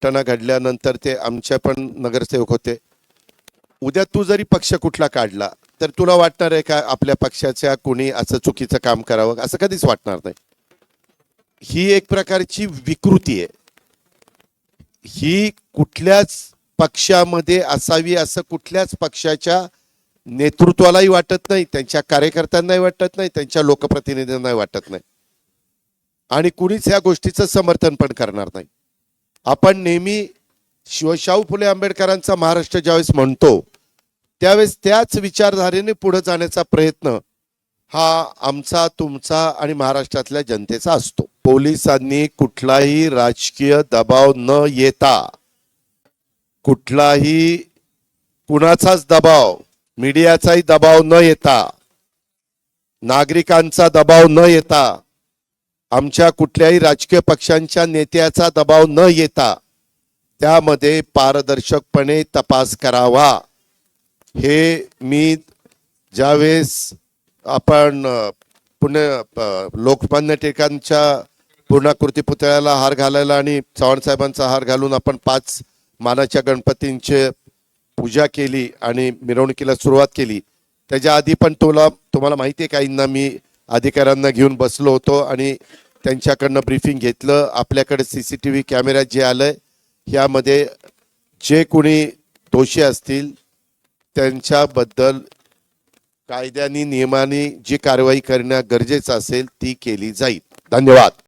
घटना घडल्यानंतर ते आमचे पण नगरसेवक होते. उद्या तू जरी पक्ष कुठला काढला तर तुला वाटणार आहे का आपल्या पक्षाच्या कोणी असं चुकीचं काम करावं? असं कधीच वाटणार नाही. ही एक प्रकारची विकृती आहे. ही कुठल्याच पक्षामध्ये असावी असं कुठल्याच पक्षाच्या नेतृत्वालाही वाटत नाही, त्यांच्या कार्यकर्त्यांनाही वाटत नाही, त्यांच्या लोकप्रतिनिधींनाही वाटत नाही, आणि कुणीच या गोष्टीचं समर्थन पण करणार नाही. आपण नेहमी शाहू फुले आंबेडकरांचा महाराष्ट्र ज्यावेळेस म्हणतो त्यावेळेस त्याच विचारधारेने पुढे जाण्याचा प्रयत्न हा आमचा, तुमचा आणि महाराष्ट्रातल्या जनतेचा असतो. पोलिसांनी कुठलाही राजकीय दबाव न येता, कुठलाही कुणाचाच दबाव, मीडियाचाही दबाव न येता, नागरिकांचा दबाव न येता, आमच्या कुठल्याही राजकीय पक्षांच्या नेत्याचा दबाव न येता त्यामध्ये पारदर्शकपणे तपास करावा. हे मी ज्यावेळेस आपण लोकमान्य टिळकांच्या पूर्णाकृती पुतळ्याला हार घालायला आणि चव्हाण साहेबांचा हार घालून आपण 5 मानाच्या गणपतींची पूजा केली आणि मिरवणुकीला सुरुवात केली, त्याच्या आधी पण तुम्हाला माहिती आहे काहींना मी अधिकाऱ्यांना घेऊन बसलो होतो आणि त्यांच्याकडनं ब्रीफिंग घेतलं. आपल्याकडे CCTV कॅमेरा जे आलंय यामध्ये जे कोणी दोषी असतील त्यांच्याबद्दल कायद्याने नियमाने जी कारवाई करणे गरजेचं असेल ती केली जाईल. धन्यवाद.